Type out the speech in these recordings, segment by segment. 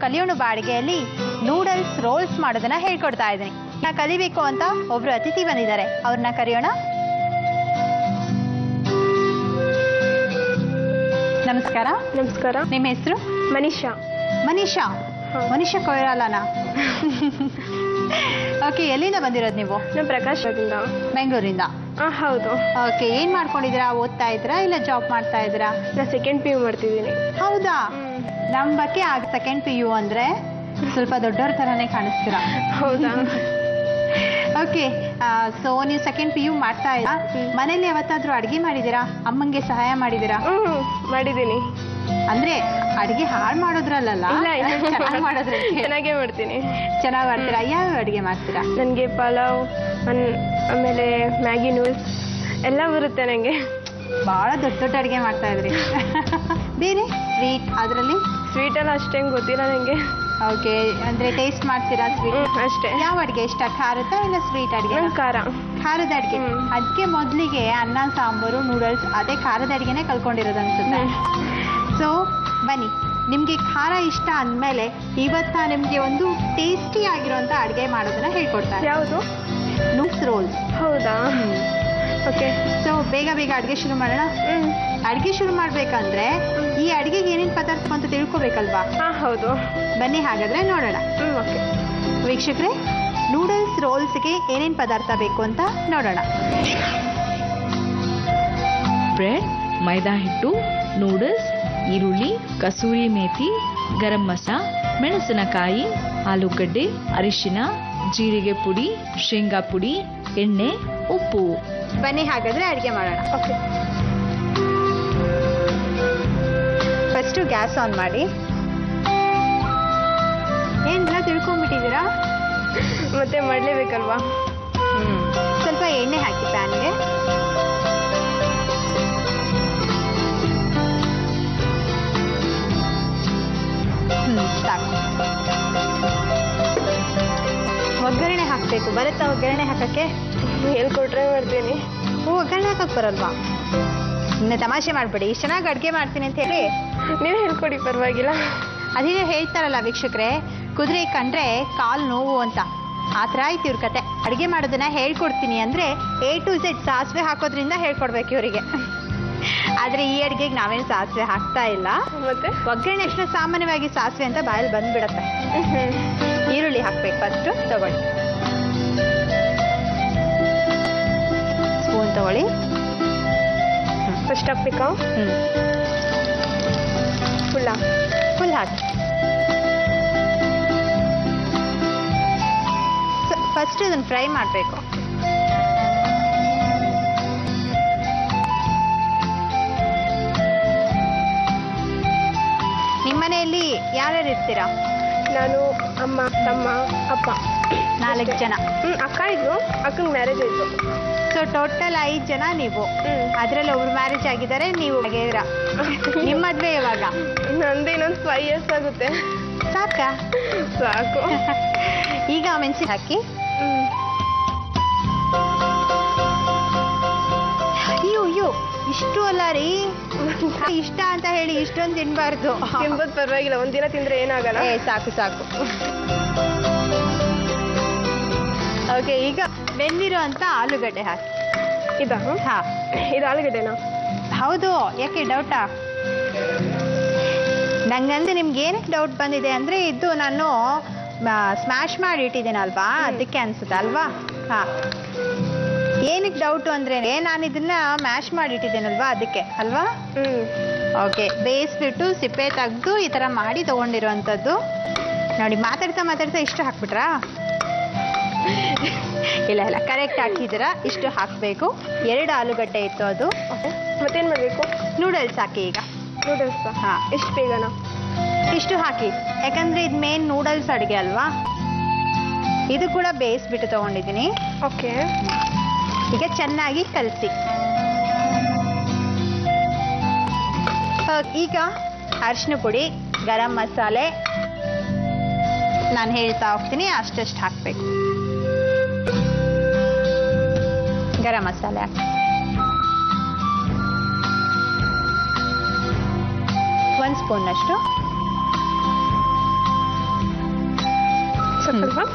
ಕಲಿಯೋಣ ಬಾಡಿಗೆಯಲ್ಲಿ noodles rolls ಮಾಡೋದನ್ನ ಹೇಳ್ಕೊಡ್ತಾ ಇದ್ದೀನಿ. ಕಲಿಬೇಕು ಅಂತ ಒಬ್ರು ಅತಿಥಿ ಬಂದಿದ್ದಾರೆ, ಅವ್ರನ್ನ ಕರೆಯೋಣ. ನಮಸ್ಕಾರ. ನಮಸ್ಕಾರ. ನಿಮ್ಮ ಹೆಸರು? ಮನೀಷಾ. ಮನೀಷಾ? ಮನೀಷಾ ಕೊಯ್ರಾಲನಾ? ಓಕೆ, ಎಲ್ಲಿಂದ ಬಂದಿರೋದು ನೀವು? ನಾನು ಪ್ರಕಾಶದಿಂದ. ಬೆಂಗಳೂರಿಂದ? ಹೌದು. ಓಕೆ, ಏನ್ ಮಾಡ್ಕೊಂಡಿದ್ದೀರಾ? ಓದ್ತಾ ಇದ್ದೀರಾ ಇಲ್ಲ ಜಾಬ್ ಮಾಡ್ತಾ ಇದ್ದೀರಾ? ನಾನು ಸೆಕೆಂಡ್ PU ಮಾಡ್ತಿದ್ದೀನಿ. ಹೌದಾ? ನಮ್ಮ ಬಗ್ಗೆ ಸೆಕೆಂಡ್ PU ಅಂದ್ರೆ ಸ್ವಲ್ಪ ದೊಡ್ಡವ್ರ ತರಾನೇ ಕಾಣಿಸ್ತೀರಾ. ಹೌದಾ? ಓಕೆ, ಸೊ ನೀವು ಸೆಕೆಂಡ್ PU ಮಾಡ್ತಾ ಇದ್ದೀರಾ. ಮನೇಲಿ ಯಾವತ್ತಾದ್ರೂ ಅಡುಗೆ ಮಾಡಿದ್ದೀರಾ? ಅಮ್ಮಂಗೆ ಸಹಾಯ ಮಾಡಿದ್ದೀರಾ? ಮಾಡಿದ್ದೀನಿ. ಅಂದ್ರೆ ಅಡುಗೆ ಹಾಳು ಮಾಡೋದ್ರಲ್ಲ, ಚೆನ್ನಾಗಿ ಮಾಡೋದ್ರಲ್ಲಿ? ಚೆನ್ನಾಗೇ ಮಾಡ್ತೀನಿ. ಚೆನ್ನಾಗಿ ಮಾಡ್ತೀರಾ? ಯಾವ ಅಡುಗೆ ಮಾಡ್ತೀರಾ? ನನಗೆ ಪಲಾವ್, ಆಮೇಲೆ ಮ್ಯಾಗಿ ನೂಡಲ್ಸ್ ಎಲ್ಲ ಬರುತ್ತೆ ನನಗೆ. ಬಹಳ ದೊಡ್ಡ ದೊಡ್ಡ ಅಡುಗೆ ಮಾಡ್ತಾ ಇದ್ರಿ. ಬೇರೆ ಸ್ವೀಟ್? ಅದರಲ್ಲಿ ಸ್ವೀಟೆಲ್ಲ ಅಷ್ಟೇನು ಗೊತ್ತಿಲ್ಲ ನನಗೆ. ಓಕೆ, ಅಂದ್ರೆ ಟೇಸ್ಟ್ ಮಾಡ್ತೀರಾ ಸ್ವೀಟ್? ಅಷ್ಟೇ. ಯಾವ ಅಡುಗೆ ಇಷ್ಟ? ಖಾರದ ಇಲ್ಲ ಸ್ವೀಟ್ ಅಡುಗೆ? ಖಾರ. ಖಾರದ ಅಡುಗೆ. ಅದಕ್ಕೆ ಮೊದಲಿಗೆ ಅನ್ನ ಸಾಂಬಾರು ನೂಡಲ್ಸ್ ಅದೇ ಖಾರದ ಅಡುಗೆನೇ ಕಲ್ತ್ಕೊಂಡಿರೋದು ಅನ್ಸುತ್ತೆ. ಸೊ ಬನ್ನಿ, ನಿಮಗೆ ಖಾರ ಇಷ್ಟ ಅಂದಮೇಲೆ ಇವತ್ತು ನಿಮಗೆ ಒಂದು ಟೇಸ್ಟಿ ಆಗಿರೋಂಥ ಅಡುಗೆ ಮಾಡೋದನ್ನ ಹೇಳ್ಕೊಡ್ತಾರೆ. ಯಾವುದು? Noodles rolls. ಹೌದಾ? ಓಕೆ. ಸೊ ಬೇಗ ಬೇಗ ಅಡುಗೆ ಶುರು ಮಾಡೋಣ. ಅಡುಗೆ ಶುರು ಮಾಡಬೇಕಂದ್ರೆ ಈ ಅಡುಗೆಗೆ ಏನೇನು ಪದಾರ್ಥ ಅಂತ ತಿಳ್ಕೊಬೇಕಲ್ವಾ? ಹೌದು. ಬನ್ನಿ ಹಾಗಾದ್ರೆ ನೋಡೋಣ. ಓಕೆ ವೀಕ್ಷಕರೇ, ನೂಡಲ್ಸ್ ರೋಲ್ಸ್ಗೆ ಏನೇನು ಪದಾರ್ಥ ಬೇಕು ಅಂತ ನೋಡೋಣ. ಬ್ರೆಡ್, ಮೈದಾ ಹಿಟ್ಟು, ನೂಡಲ್ಸ್, ಈರುಳ್ಳಿ, ಕಸೂರಿ ಮೇಥಿ, ಗರಂ ಮಸಾಲ, ಮೆಣಸಿನಕಾಯಿ, ಆಲೂಗಡ್ಡೆ, ಅರಿಶಿನ, ಜೀರಿಗೆ ಪುಡಿ, ಶೇಂಗಾ ಪುಡಿ, ಎಣ್ಣೆ, ಉಪ್ಪು. ಬನ್ನಿ ಹಾಗಾದ್ರೆ ಅಡುಗೆ ಮಾಡೋಣ. ಓಕೆ. ಫಸ್ಟು ಗ್ಯಾಸ್ ಆನ್ ಮಾಡಿ. ಏನೆಲ್ಲ ತಿಳ್ಕೊಂಡ್ಬಿಟ್ಟಿದ್ದೀರಾ? ಮತ್ತೆ ಮಾಡಲೇಬೇಕಲ್ವಾ? ಸ್ವಲ್ಪ ಎಣ್ಣೆ ಹಾಕಿ ಪ್ಯಾನ್ಗೆ. ಸಾಕು. ಒಗ್ಗರಣೆ ಹಾಕಬೇಕು. ಬರುತ್ತಾ ಒಗ್ಗರಣೆ ಹಾಕಕ್ಕೆ? ಹೇಳ್ಕೊಟ್ರೆ ಮಾಡ್ತೀನಿ. ಒಗ್ಗರಣೆ ಹಾಕಕ್ಕೆ ಬರಲ್ವಾ? ಸುಮ್ಮನೆ ತಮಾಷೆ ಮಾಡಬೇಡಿ. ಇಷ್ಟು ಚೆನ್ನಾಗಿ ಅಡುಗೆ ಮಾಡ್ತೀನಿ ಅಂತ ಹೇಳಿ ನೀವು ಹೇಳ್ಕೊಡಿ, ಪರವಾಗಿಲ್ಲ. ಅದೇನೋ ಹೇಳ್ತಾರಲ್ಲ ವೀಕ್ಷಕರೇ, ಕುದುರೆ ಕಂಡ್ರೆ ಕಾಲು ನೋವು ಅಂತ. ಆ ಥರ ಆಯ್ತು ಇವ್ರ ಕತೆ. ಅಡುಗೆ ಮಾಡೋದನ್ನ ಹೇಳ್ಕೊಡ್ತೀನಿ ಅಂದರೆ A to Z ಸಾಸಿವೆ ಹಾಕೋದ್ರಿಂದ ಹೇಳ್ಕೊಡ್ಬೇಕು ಇವರಿಗೆ. ಆದರೆ ಈ ಅಡುಗೆಗೆ ನಾವೇನು ಸಾಸಿವೆ ಹಾಕ್ತಾ ಇಲ್ಲ. ಮತ್ತೆ ಒಗ್ಗರಣೆ ಅಷ್ಟು ಸಾಮಾನ್ಯವಾಗಿ ಸಾಸಿವೆ ಅಂತ ಬಾಯಲ್ಲಿ ಬಂದ್ಬಿಡತ್ತೆ. ಈರುಳ್ಳಿ ಹಾಕ್ಬೇಕು. ಫಸ್ಟು ತಗೊಳ್ಳಿ, ಸ್ಪೂನ್ ತಗೊಳ್ಳಿ. ಫಸ್ಟ್ ಹಾಕ್ಬೇಕಾ? ಫುಲ್ ಹಾಕಿ. ಫಸ್ಟ್ ಇದನ್ನು ಫ್ರೈ ಮಾಡಬೇಕು. ನಿಮ್ಮ ಮನೆಯಲ್ಲಿ ಯಾರ್ಯಾರು ಇರ್ತೀರಾ? ನಾನು, ಅಮ್ಮ, ತಮ್ಮ, ಅಪ್ಪ. 4 ಜನ. ಅಕ್ಕ ಇದ್ರು, ಅಕ್ಕಂಗೆ ಮ್ಯಾರೇಜ್ ಆಯಿತು. ಸೊ ಟೋಟಲ್ 5 ಜನ ನೀವು. ಅದರಲ್ಲಿ ಒಬ್ರು ಮ್ಯಾರೇಜ್ ಆಗಿದ್ದಾರೆ, ನೀವು ಆಗಿದ್ದೀರಾ. ನಿಮ್ಮ ಮದುವೆ ಯಾವಾಗ? ನಂದು ಇನ್ನೊಂದು 5 years ಆಗುತ್ತೆ. ಸಾಕಾ? ಸಾಕು. ಈಗ ಮೆಣಸಿ ಹಾಕಿ. ಅಯ್ಯೋ, ಇಷ್ಟು ಅಲ್ಲ ರೀ. ಇಷ್ಟ ಅಂತ ಹೇಳಿ ಇಷ್ಟೊಂದು ತಿನ್ಬಾರ್ದು. ತಿನ್ಬೋದು, ಪರವಾಗಿಲ್ಲ. ಒಂದಿನ ತಿಂದ್ರೆ ಏನಾಗಲ್ಲ. ಸಾಕು. ಓಕೆ, ಈಗ ಬೆಂದಿರೋ ಅಂತ ಆಲೂಗಡ್ಡೆ ಹಾಕಿ. ಇದಾ? ಇದು ಆಲೂಗಡ್ಡೆನಾ? ಹೌದು. ಯಾಕೆ ಡೌಟಾ? ನಂಗಂದ್ರೆ ನಿಮ್ಗೆ ಏನಕ್ಕೆ ಡೌಟ್ ಬಂದಿದೆ ಅಂದ್ರೆ ಇದು ನಾನು ಸ್ಮ್ಯಾಶ್ ಮಾಡಿ ಇಟ್ಟಿದ್ದೀನಲ್ವಾ, ಅದಕ್ಕೆ ಅನ್ಸುತ್ತೆ ಅಲ್ವಾ? ಏನಕ್ಕೆ ಡೌಟು ಅಂದ್ರೆ ನಾನು ಇದನ್ನ ಮ್ಯಾಶ್ ಮಾಡಿ ಇಟ್ಟಿದ್ದೀನಲ್ವಾ, ಅದಕ್ಕೆ ಅಲ್ವಾ? ಓಕೆ, ಬೇಯಿಸ್ಬಿಟ್ಟು ಸಿಪ್ಪೆ ತೆಗೆದು ಈ ಥರ ಮಾಡಿ ತೊಗೊಂಡಿರೋವಂಥದ್ದು. ನೋಡಿ, ಮಾತಾಡ್ತಾ ಇಷ್ಟು ಹಾಕ್ಬಿಟ್ರಾ? ಇಲ್ಲ, ಕರೆಕ್ಟ್ ಹಾಕಿದ್ದೀರಾ. ಇಷ್ಟು ಹಾಕಬೇಕು. 2 ಆಲೂಗಡ್ಡೆ ಇತ್ತು ಅದು. ಮತ್ತೇನು ಮಾಡಬೇಕು? ನೂಡಲ್ಸ್ ಹಾಕಿ ಈಗ. ನೂಡಲ್ಸ್? ಎಷ್ಟು ಬೇಗನಾ? ಇಷ್ಟು ಹಾಕಿ, ಯಾಕಂದ್ರೆ ಇದು ಮೇನ್ ನೂಡಲ್ಸ್ ಅಡುಗೆ ಅಲ್ವಾ. ಇದು ಕೂಡ ಬೇಯಿಸ್ಬಿಟ್ಟು ತೊಗೊಂಡಿದ್ದೀನಿ. ಓಕೆ. ಈಗ ಚೆನ್ನಾಗಿ ಕಲಸಿ. ಈಗ ಅರಿಶಿನ ಪುಡಿ, ಗರಂ ಮಸಾಲೆ ನಾನು ಹೇಳ್ತಾ ಹೋಗ್ತೀನಿ, ಅಷ್ಟಷ್ಟು ಹಾಕಬೇಕು. ಗರಂ ಮಸಾಲೆ ಹಾಕಿ. 1 ಸ್ಪೂನ್ ಅಷ್ಟು. ಸಾಕಲ್ವಾ?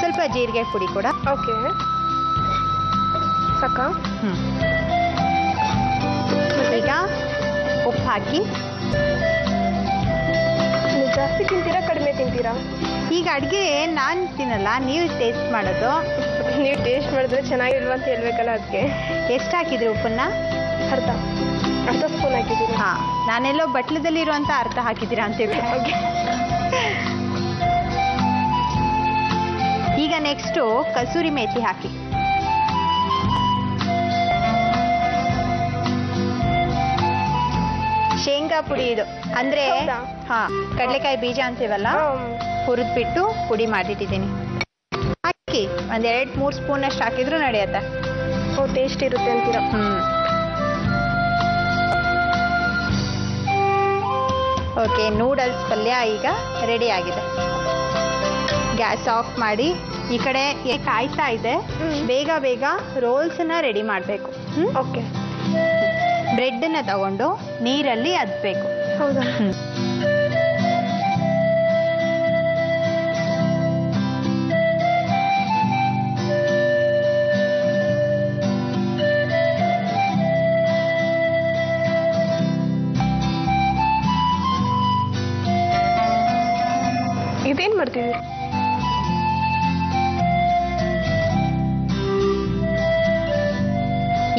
ಸ್ವಲ್ಪ ಜೀರಿಗೆ ಪುಡಿ ಕೂಡ. ಓಕೆ, ಸಾಕ? ಈಗ ಉಪ್ಪು ಹಾಕಿ. ನೀವು ಜಾಸ್ತಿ ತಿಂತೀರಾ ಕಡಿಮೆ ತಿಂತೀರಾ? ಈಗ ಅಡುಗೆ ನಾನು ತಿನ್ನಲ್ಲ, ನೀವು ಟೇಸ್ಟ್ ಮಾಡೋದು. ನೀವು ಟೇಸ್ಟ್ ಮಾಡಿದ್ರೆ ಚೆನ್ನಾಗಿಲ್ವಾ ಅಂತ ಹೇಳ್ಬೇಕಲ್ಲ, ಅದಕ್ಕೆ. ಎಷ್ಟು ಹಾಕಿದ್ರಿ ಉಪ್ಪನ್ನ? ಅರ್ಧ ಸ್ಪೂನ್ ಹಾಕಿದ್ದೀನಿ. ಹಾಂ, ನಾನೆಲ್ಲೋ ಬಟ್ಲದಲ್ಲಿರುವಂಥ ಅರ್ಧ ಹಾಕಿದ್ದೀರಾ ಅಂತೇಳಿ. ಓಕೆ. ಈಗ ನೆಕ್ಸ್ಟು ಕಸೂರಿ ಮೇಥಿ ಹಾಕಿ. ಶೇಂಗಾ ಪುಡಿ ಇದು, ಅಂದ್ರೆ ಕಡಲೆಕಾಯಿ ಬೀಜ ಅಂತೀವಲ್ಲ, ಹುರಿದ್ಬಿಟ್ಟು ಪುಡಿ ಮಾಡಿಟ್ಟಿದ್ದೀನಿ. ಹಾಕಿ ಒಂದ್ 2-3 ಸ್ಪೂನ್ ಅಷ್ಟು ಹಾಕಿದ್ರು ನಡೆಯತ್ತೆ. ಟೇಸ್ಟ್ ಇರುತ್ತೆ ಅಂತೀರ? ಓಕೆ, ನೂಡಲ್ಸ್ ಪಲ್ಯ ಈಗ ರೆಡಿ ಆಗಿದೆ. ಗ್ಯಾಸ್ ಆಫ್ ಮಾಡಿ ಈ ಕಡೆ ಕಾಯ್ತಾ ಇದೆ. ಬೇಗ ಬೇಗ ರೋಲ್ಸ್ನ ರೆಡಿ ಮಾಡಬೇಕು. ಓಕೆ. ಬ್ರೆಡ್ನ ತಗೊಂಡು ನೀರಲ್ಲಿ ಅದ್ಬೇಕು. ಹೌದಾ? ಇದೇನ್ ಮಾಡ್ತಿದ್ವಿ?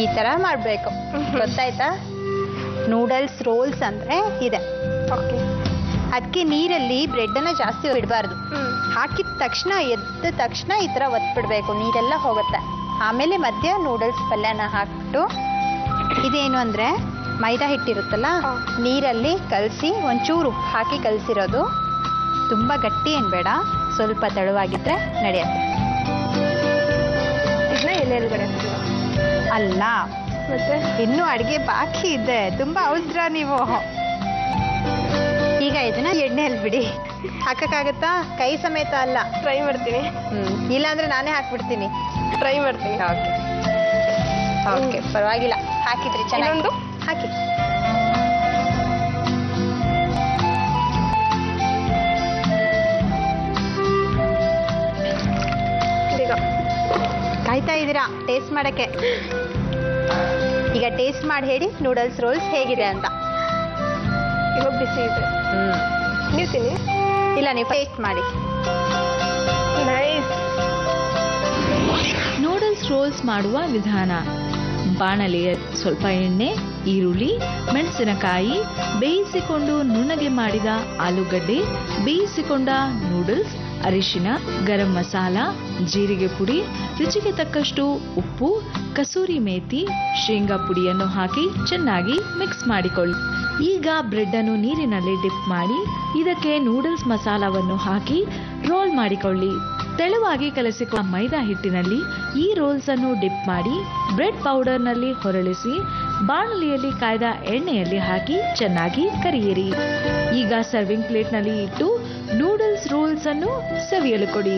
ಈ ತರ ಮಾಡಬೇಕು, ಗೊತ್ತಾಯ್ತಾ? ನೂಡಲ್ಸ್ ರೋಲ್ಸ್ ಅಂದ್ರೆ ಇದೆ. ಓಕೆ. ಅದಕ್ಕೆ ನೀರಲ್ಲಿ ಬ್ರೆಡ್ನ ಜಾಸ್ತಿ ಬಿಡಬಾರ್ದು. ಹಾಕಿದ ತಕ್ಷಣ ಎದ್ದ ತಕ್ಷಣ ಈ ಥರ ಒತ್ಬಿಡ್ಬೇಕು, ನೀರೆಲ್ಲ ಹೋಗುತ್ತೆ. ಆಮೇಲೆ ಮಧ್ಯ ನೂಡಲ್ಸ್ ಪಲ್ಯನ ಹಾಕ್ಬಿಟ್ಟು, ಇದೇನು ಅಂದರೆ ಮೈದಾ ಹಿಟ್ಟಿರುತ್ತಲ್ಲ, ನೀರಲ್ಲಿ ಕಲಸಿ ಒಂಚೂರು ಉಪ್ಪು ಹಾಕಿ ಕಲಸಿರೋದು. ತುಂಬ ಗಟ್ಟಿ ಏನು ಬೇಡ, ಸ್ವಲ್ಪ ತೆಳುವಾಗಿದ್ದರೆ ನಡೆಯುತ್ತೆ. ಇದನ್ನ ಎಲೆಲ್ಗಡೆ ಅಲ್ಲ, ಮತ್ತೆ ಇನ್ನೂ ಅಡುಗೆ ಬಾಕಿ ಇದೆ, ತುಂಬ ಅವಸರ ನೀವು. ಈಗ ಇದನ್ನ ಎಣ್ಣೆಯಲ್ಲಿ ಬಿಡಿ. ಹಾಕಕ್ಕಾಗತ್ತಾ? ಕೈ ಸಮೇತ ಅಲ್ಲ. ಟ್ರೈ ಮಾಡ್ತೀನಿ. ಇಲ್ಲಾಂದ್ರೆ ನಾನೇ ಹಾಕ್ಬಿಡ್ತೀನಿ. ಟ್ರೈ ಮಾಡ್ತೀನಿ. ಓಕೆ ಓಕೆ, ಪರವಾಗಿಲ್ಲ. ಹಾಕಿದ್ರಿ ಚೆನ್ನಾಗಿ. ಹಾಕಿ. ಈಗ ಕಾಯ್ತಾ ಇದ್ದೀರಾ ಟೇಸ್ಟ್ ಮಾಡಕ್ಕೆ? ಈಗ ಟೇಸ್ಟ್ ಮಾಡಿ ಹೇಳಿ ನೂಡಲ್ಸ್ ರೋಲ್ಸ್ ಹೇಗಿದೆ ಅಂತ. ಇವಾಗ ಬಿಸಿ ಇದೆ. ನೀವು ತಿನ್ನಿ. ಇಲ್ಲ, ನೀವು ಟೇಸ್ಟ್ ಮಾಡಿ. ನೈಸ್. ನೂಡಲ್ಸ್ ರೋಲ್ಸ್ ಮಾಡುವ ವಿಧಾನ: ಬಾಣಲೆಯ ಸ್ವಲ್ಪ ಎಣ್ಣೆ, ಈರುಳ್ಳಿ, ಮೆಣಸಿನಕಾಯಿ, ಬೇಯಿಸಿಕೊಂಡು ನುಣ್ಣಗೆ ಮಾಡಿದ ಆಲೂಗಡ್ಡೆ, ಬೇಯಿಸಿಕೊಂಡ ನೂಡಲ್ಸ್, ಅರಿಶಿನ, ಗರಂ ಮಸಾಲ, ಜೀರಿಗೆ ಪುಡಿ, ರುಚಿಗೆ ತಕ್ಕಷ್ಟು ಉಪ್ಪು, ಕಸೂರಿ ಮೇಥಿ, ಶೇಂಗಾ ಪುಡಿಯನ್ನು ಹಾಕಿ ಚೆನ್ನಾಗಿ ಮಿಕ್ಸ್ ಮಾಡಿಕೊಳ್ಳಿ. ಈಗ ಬ್ರೆಡ್ ಅನ್ನು ನೀರಿನಲ್ಲಿ ಡಿಪ್ ಮಾಡಿ ಇದಕ್ಕೆ ನೂಡಲ್ಸ್ ಮಸಾಲವನ್ನು ಹಾಕಿ ರೋಲ್ ಮಾಡಿಕೊಳ್ಳಿ. ತೆಳುವಾಗಿ ಕಲಸಿಕೊಂಡ ಮೈದಾ ಹಿಟ್ಟಿನಲ್ಲಿ ಈ ರೋಲ್ಸ್ ಅನ್ನು ಡಿಪ್ ಮಾಡಿ ಬ್ರೆಡ್ ಪೌಡರ್ನಲ್ಲಿ ಹೊರಳಿಸಿ ಬಾಣಲಿಯಲ್ಲಿ ಕಾಯ್ದ ಎಣ್ಣೆಯಲ್ಲಿ ಹಾಕಿ ಚೆನ್ನಾಗಿ ಕರಿಯಿರಿ. ಈಗ ಸರ್ವಿಂಗ್ ಪ್ಲೇಟ್ನಲ್ಲಿ ಇಟ್ಟು ನೂಡಲ್ಸ್ ರೋಲ್ಸ್ ಅನ್ನು ಸವಿಯಲು ಕೊಡಿ.